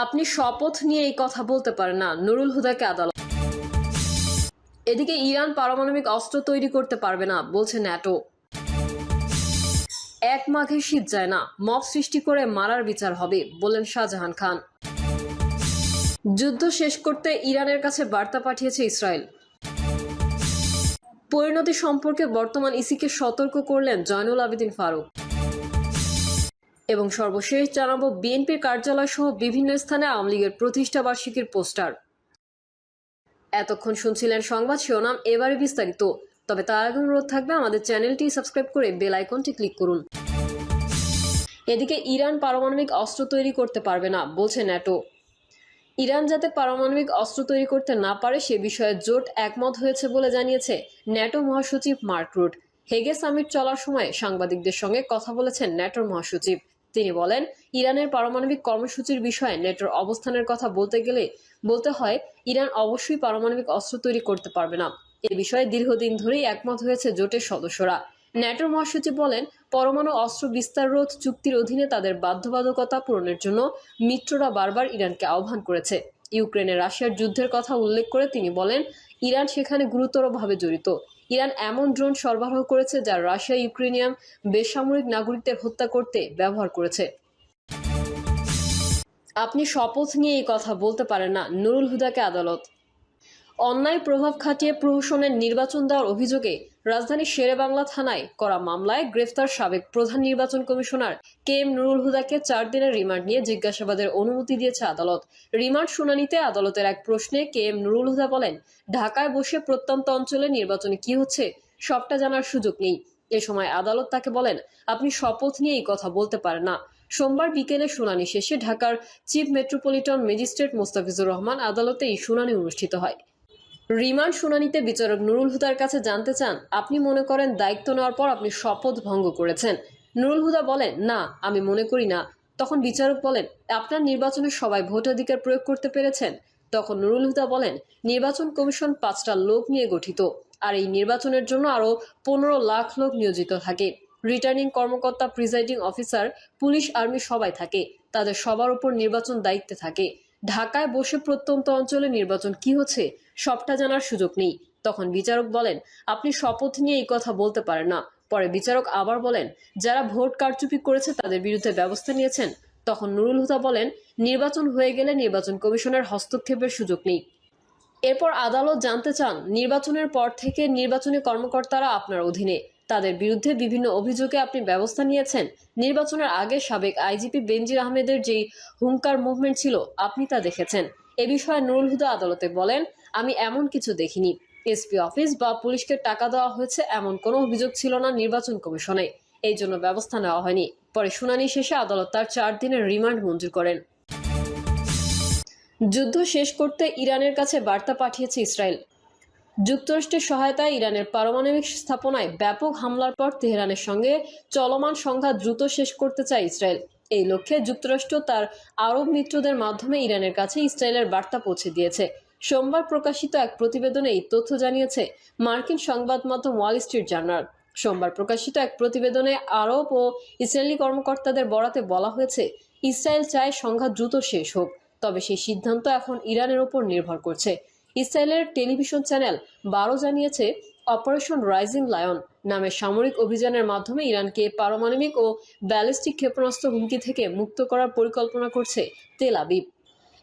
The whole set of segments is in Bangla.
আপনি শপথ নিয়ে এই কথা বলতে পারেন না, নুরুল হুদাকে আদালত। এদিকে ইরান পারমাণবিক অস্ত্র তৈরি করতে পারবে না বলছে ন্যাটো। এক মাঘে শীত যায় না, মব সৃষ্টি করে মারার বিচার হবে বললেন শাহজাহান খান। যুদ্ধ শেষ করতে ইরানের কাছে বার্তা পাঠিয়েছে ইসরায়েল। পরিণতি সম্পর্কে বর্তমান ইসিকে সতর্ক করলেন জয়নুল আবেদিন ফারুক। এবং সর্বশেষ জানাবো বিএনপির কার্যালয় সহ বিভিন্ন স্থানে আওয়ামী লীগের প্রতিষ্ঠা বার্ষিকীর পোস্টার। এতক্ষণ শুনছিলেন সংবাদ শিরোনাম, এবারে বিস্তারিত। তবে তার আগে অনুরোধ থাকবে আমাদের চ্যানেলটি সাবস্ক্রাইব করে বেল আইকনটি ক্লিক করুন। এদিকে ইরান পারমাণবিক অস্ত্র তৈরি করতে পারবে না বলছে ন্যাটো। ইরান যাতে পারমাণবিক অস্ত্র তৈরি করতে না পারে সে বিষয়ে জোট একমত হয়েছে বলে জানিয়েছে ন্যাটো মহাসচিব মার্ক রুট। হেগে সামিট চলার সময় সাংবাদিকদের সঙ্গে কথা বলেছেন ন্যাটোর মহাসচিব। তিনি বলেন, ইরানের পারমাণবিক কর্মসূচির বিষয়ে ন্যাটোর অবস্থানের কথা বলতে হয় ইরান অবশ্যই পারমাণবিক অস্ত্র তৈরি করতে পারবে না। এ বিষয়ে দীর্ঘদিন ধরেই একমত হয়েছে জোটের সদস্যরা। ন্যাটোর মহাসচিব বলেন, পরমাণু অস্ত্র বিস্তার রোধ চুক্তির অধীনে তাদের বাধ্যবাধকতা পূরণের জন্য মিত্ররা বারবার ইরানকে আহ্বান করেছে। ইউক্রেনে রাশিয়ার যুদ্ধের কথা উল্লেখ করে তিনি বলেন, ইরান সেখানে গুরুতরভাবে জড়িত। ইরান এমন ড্রোন সরবরাহ করেছে যা রাশিয়া ইউক্রেনিয়ান বেসামরিক নাগরিকদের হত্যা করতে ব্যবহার করেছে। আপনি শপথ নিয়ে এই কথা বলতে পারেন না, নুরুল হুদাকে আদালত। অন্যায় প্রভাব খাটিয়ে প্রহসনের নির্বাচন দেওয়ার অভিযোগে রাজধানীর শেরেবাংলা থানায় করা মামলায় গ্রেফতার সাবেক প্রধান নির্বাচন কমিশনার KM নুরুল হুদাকে 4 দিনের রিমান্ড নিয়ে জিজ্ঞাসাবাদের অনুমতি দিয়েছে আদালত। রিমান্ড শুনানিতে আদালতের এক প্রশ্নে KM নুরুল হুদা বলেন, ঢাকায় বসে প্রত্যন্ত অঞ্চলে নির্বাচনে কি হচ্ছে সবটা জানার সুযোগ নেই। এ সময় আদালত তাকে বলেন, আপনি শপথ নিয়ে এই কথা বলতে পারেন না। সোমবার বিকেলে শুনানি শেষে ঢাকার chief metropolitan magistrate Mostafizur Rahman আদালতে এই শুনানি অনুষ্ঠিত হয়। রিমান্ড শুনানিতে বিচারক নুরুল হুদার কাছে জানতে চান, আপনি মনে করেন দায়িত্ব নেওয়ার পর আপনি শপথ ভঙ্গ করেছেন? নুরুল হুদা বলেন, না, আমি মনে করি না। তখন বিচারক বলেন, আপনার নির্বাচনে সবাই ভোটাধিকার প্রয়োগ করতে পেরেছেন? তখন নুরুল হুদা বলেন, নির্বাচন কমিশন 5টা লোক নিয়ে গঠিত, আর এই নির্বাচনের জন্য আরও 15 লাখ লোক নিয়োজিত থাকে। রিটার্নিং কর্মকর্তা, প্রিজাইডিং অফিসার, পুলিশ, আর্মি সবাই থাকে। তাদের সবার উপর নির্বাচন দায়িত্বে থাকে। ঢাকায় বসে প্রত্যন্ত অঞ্চলে নির্বাচন কি হচ্ছে সবটা জানার সুযোগ নেই। তখন বিচারক বলেন, আপনি শপথ নিয়ে এই কথা বলতে পারেন না। পরে বিচারক আবার বলেন, যারা ভোট কারচুপি করেছে তাদের বিরুদ্ধে ব্যবস্থা নিয়েছেন? তখন নুরুল হুদা বলেন, নির্বাচন হয়ে গেলে নির্বাচন কমিশনের হস্তক্ষেপের সুযোগ নেই। এরপর আদালত জানতে চান, নির্বাচনের পর থেকে নির্বাচনী কর্মকর্তারা আপনার অধীনে, তাদের বিরুদ্ধে বিভিন্ন অভিযোগে আপনি ব্যবস্থা নিয়েছেন? নির্বাচনের আগে সাবেক আইজিপি বেনজির আহমেদের যেই হুঙ্কার মুভমেন্ট ছিল আপনি তা দেখেছেন? এ বিষয়ে নুরুল হুদা আদালতে বলেন, আমি এমন কিছু দেখিনি। এসপি অফিস বা পুলিশকে টাকা দেওয়া হয়েছে এমন কোনো অভিযোগ ছিল না নির্বাচন কমিশনে, এই জন্য ব্যবস্থা নেওয়া হয়নি। পরে শুনানি শেষে আদালত তার 4 দিনের রিমান্ড মঞ্জুর করেন। যুদ্ধ শেষ করতে ইরানের কাছে বার্তা পাঠিয়েছে ইসরায়েল। যুক্তরাষ্ট্রের সহায়তায় ইরানের পারমাণবিক স্থাপনায় ব্যাপক হামলার পর তেহরানের সঙ্গে চলমান সংঘাত দ্রুত শেষ করতে চায় ইসরায়েল। এই লক্ষ্যে যুক্তরাষ্ট্র তার আরব মিত্রদের মাধ্যমে ইরানের কাছে ইসরায়েলের বার্তা পৌঁছে দিয়েছে। সোমবার প্রকাশিত এক প্রতিবেদনে এই তথ্য জানিয়েছে মার্কিন সংবাদ মাধ্যম ওয়াল স্ট্রিট জার্নাল। সোমবার প্রকাশিত এক প্রতিবেদনে আরব ও ইসরায়েলি কর্মকর্তাদের বরাতে বলা হয়েছে, ইসরায়েল চায় সংঘাত দ্রুত শেষ হোক, তবে সেই সিদ্ধান্ত এখন ইরানের ওপর নির্ভর করছে। ইসরায়েলের টেলিভিশন চ্যানেল 12 জানিয়েছে, অপারেশন রাইজিং লায়ন নামের সামরিক অভিযানের মাধ্যমে ইরানকে পারমাণবিক ও ব্যালিস্টিক ক্ষেপণাস্ত্র হুমকি থেকে মুক্ত করার পরিকল্পনা করছে তেল আবিব।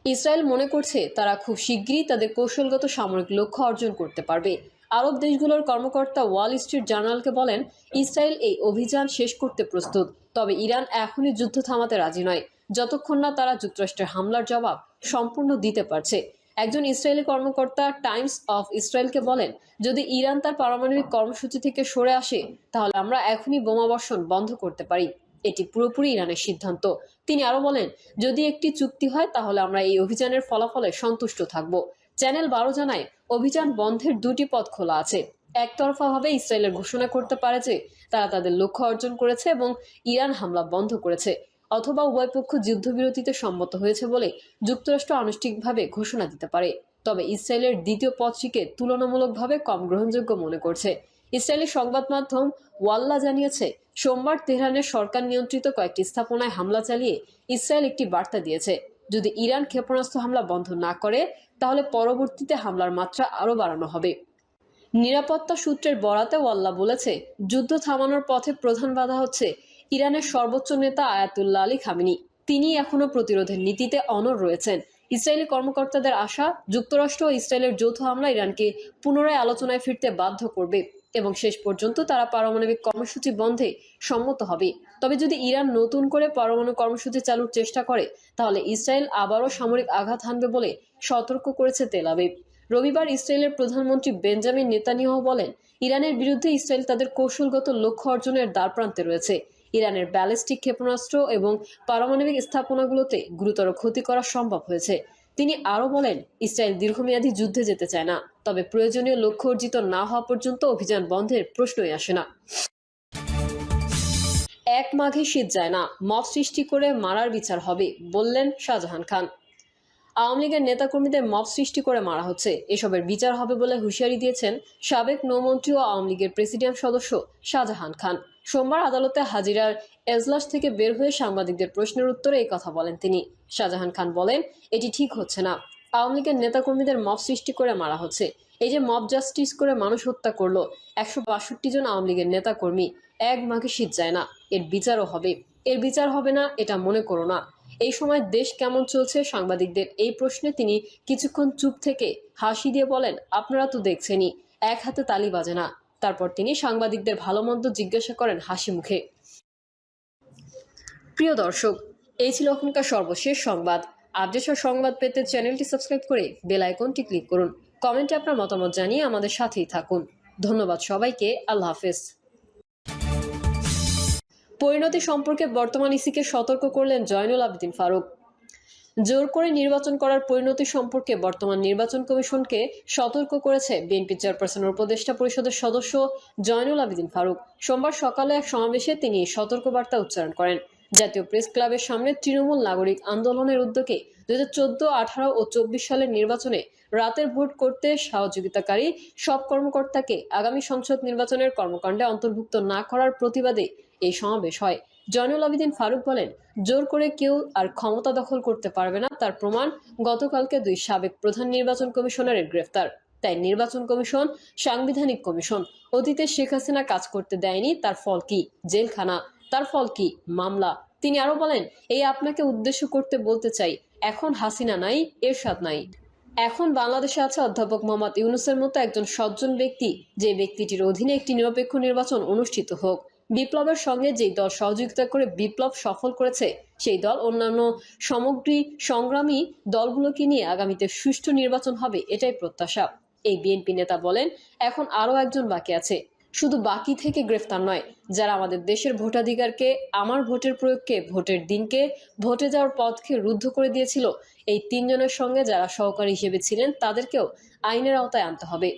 ইসরায়েল মনে করছে তারা খুব শিগগিরই তাদের কৌশলগত সামরিক লক্ষ্য অর্জন করতে পারবে। আরব দেশগুলোর কর্মকর্তা ওয়াল স্ট্রিট জার্নালকে বলেন, ইসরায়েল এই অভিযান শেষ করতে প্রস্তুত, তবে ইরান এখনই যুদ্ধ থামাতে রাজি নয় যতক্ষণ না তারা যুক্তরাষ্ট্রের হামলার জবাব সম্পূর্ণ দিতে পারছে। একজন ইসরায়েলি কর্মকর্তা টাইমস অফ ইসরায়েলকে বলেন, যদি ইরান তার পারমাণবিক কর্মসূচি থেকে সরে আসে তাহলে আমরা এখনই বোমাবর্ষণ বন্ধ করতে পারি। এটি পুরোপুরি ইরানের সিদ্ধান্ত। তিনি আরো বলেন, যদি একটি চুক্তি হয় তাহলে আমরা এই অভিযানের ফলাফলে সন্তুষ্ট থাকব। চ্যানেল 12 জানায়, অভিযান বন্ধের 2টি পথ খোলা আছে। একতরফাভাবে ইসরায়েলের ঘোষণা করতে পারে যে তারা তাদের লক্ষ্য অর্জন করেছে এবং ইরান হামলা বন্ধ করেছে, অথবা উভয় পক্ষ যুদ্ধবিরতিতে সম্মত হয়েছে বলে যুক্তরাষ্ট্র আনুষ্ঠানিকভাবে ঘোষণা দিতে পারে। তবে ইসরায়েলের দ্বিতীয় পথটিকে তুলনামূলকভাবে কম গ্রহণযোগ্য মনে করছে। ইসরায়েলি সংবাদ মাধ্যম ওয়াল্লা জানিয়েছে, সোমবার তেহরানের সরকার নিয়ন্ত্রিত কয়েকটি স্থাপনায় হামলা চালিয়ে ইসরায়েল একটি বার্তা দিয়েছে। যদি ইরান ক্ষেপণাস্ত্র হামলা বন্ধ না করে তাহলে পরবর্তীতে হামলার মাত্রা আরও বাড়ানো হবে। নিরাপত্তা সূত্রের বরাতে ওয়াল্লা বলেছে, যুদ্ধ থামানোর পথে প্রধান বাধা হচ্ছে ইরানের সর্বোচ্চ নেতা আয়াতুল্লাহ আলী খামেনি। তিনি এখনো প্রতিরোধের নীতিতে অনড় রয়েছেন। ইসরায়েলি কর্মকর্তাদের আশা, যুক্তরাষ্ট্র ও ইসরায়েলের যৌথ হামলা ইরানকে পুনরায় আলোচনায় ফিরতে বাধ্য করবে এবং শেষ পর্যন্ত তারা পারমাণবিক কর্মসূচি বন্ধে সম্মত হবে। তবে যদি ইরান নতুন করে পরমাণু কর্মসূচি চালুর চেষ্টা করে তাহলে ইসরায়েল আবারও সামরিক আঘাত হানবে বলে সতর্ক করেছে তেল আবিব। রবিবার ইসরায়েলের প্রধানমন্ত্রী বেঞ্জামিন নেতানিয়াহু বলেন, ইরানের বিরুদ্ধে ইসরায়েল তাদের কৌশলগত লক্ষ্য অর্জনের দ্বারপ্রান্তে রয়েছে। ইরানের ব্যালিস্টিক ক্ষেপণাস্ত্র এবং পারমাণবিক স্থাপনাগুলোতে গুরুতর ক্ষতি করা সম্ভব হয়েছে। তিনি আরও বলেন, ইসরায়েল দীর্ঘমেয়াদী যুদ্ধে যেতে চায় না, তবে প্রয়োজনীয় লক্ষ্য অর্জিত না হওয়া পর্যন্ত অভিযান বন্ধের প্রশ্নই আসে না। এক মাঘে শীত যায় না, মব সৃষ্টি করে মারার বিচার হবে, বললেন শাহজাহান খান। আওয়ামী লীগের নেতাকর্মীদের মব সৃষ্টি করে মারা হচ্ছে, এসবের বিচার হবে বলে হুঁশিয়ারি দিয়েছেন সাবেক নৌমন্ত্রী ও আওয়ামী লীগের প্রেসিডিয়াম সদস্য শাহজাহান খান। সোমবার আদালতে হাজিরার এজলাস থেকে বের হয়ে সাংবাদিকদের প্রশ্নের উত্তরে এই কথা বলেন তিনি। শাহজাহান খান বলেন, এটি ঠিক হচ্ছে না। আওয়ামী লীগের নেতাকর্মীদের মব সৃষ্টি করে মারা হচ্ছে। এই যে মব জাস্টিস করে মানুষ হত্যা করলো 162 জন আওয়ামী লীগের নেতাকর্মী, এক মাঘে শীত যায় না, এর বিচারও হবে। এর বিচার হবে না এটা মনে করো না। এই সময় দেশ কেমন চলছে সাংবাদিকদের এই প্রশ্নে তিনি কিছুক্ষণ চুপ থেকে হাসি দিয়ে বলেন, আপনারা তো দেখছেনই, এক হাতে তালি বাজে না। তারপর তিনি সাংবাদিকদের ভালো মন্দ জিজ্ঞাসা করেন হাসি মুখে। প্রিয় দর্শক, এই ছিল এখনকার সর্বশেষ সংবাদ। আপডেট সংবাদ পেতে চ্যানেলটি সাবস্ক্রাইব করে বেল আইকনটি ক্লিক করুন। কমেন্টে আপনার মতামত জানিয়ে আমাদের সাথেই থাকুন। ধন্যবাদ সবাইকে। আল্লাহ হাফেজ। পরিণতি সম্পর্কে বর্তমান ইসিকে সতর্ক করলেন জয়নুল আবেদিন ফারুক। জোর করে নির্বাচন করার পরিণতি সম্পর্কে বর্তমান নির্বাচন কমিশনকে সতর্ক করেছে বিএনপি চেয়ারপারসনের উপদেষ্টা পরিষদের সদস্য জয়নুল আবেদিন ফারুক। সোমবার সকালে এক সমাবেশে তিনি সতর্কবার্তা উচ্চারণ করেন। জাতীয় প্রেস ক্লাবের সামনে তৃণমূল নাগরিক আন্দোলনের উদ্যোগে 2014, 18 ও 24 সালের নির্বাচনে রাতের ভোট করতে সহযোগিতাকারী সব কর্মকর্তাকে আগামী সংসদ নির্বাচনের কর্মকাণ্ডে অন্তর্ভুক্ত না করার প্রতিবাদে এই সমাবেশ হয়। জয়নুল আবেদিন ফারুক বলেন, জোর করে কেউ আর ক্ষমতা দখল করতে পারবে না, তার প্রমাণ গতকালকে 2 সাবেক প্রধান নির্বাচন কমিশনারের গ্রেফতার। তাই নির্বাচন কমিশন সাংবিধানিক কমিশন। অতীতে শেখ হাসিনা কাজ করতে দেয়নি, তার ফল কি? জেলখানা। তার ফল কি? মামলা। তিনি আরো বলেন, এই আপনাকে উদ্দেশ্য করতে বলতে চাই, এখন হাসিনা নাই, এরশাদ নাই, এখন বাংলাদেশে আছে অধ্যাপক মোহাম্মদ ইউনূসের মতো একজন সজ্জন ব্যক্তি, যে ব্যক্তিটির অধীনে একটি নিরপেক্ষ নির্বাচন অনুষ্ঠিত হোক। বিপ্লবের সঙ্গে যেই দল সহযোগিতা করে বিপ্লব সফল করেছে, সেই দল অন্যান্য সামগ্রী সংগ্রামী দলগুলোকে নিয়ে আগামীতে সুষ্ঠু নির্বাচন হবে, এটাই প্রত্যাশা। এই বিএনপি নেতা বলেন, এখন আরও একজন বাকি আছে। শুধু বাকি থেকে গ্রেফতার নয়, যারা আমাদের দেশের ভোটাধিকারকে, আমার ভোটের প্রয়োগকে, ভোটের দিনকে, ভোটে যাওয়ার পথকে রুদ্ধ করে দিয়েছিল, এই 3 জনের সঙ্গে যারা সহকারী হিসেবে ছিলেন তাদেরকেও আইনের আওতায় আনতে হবে।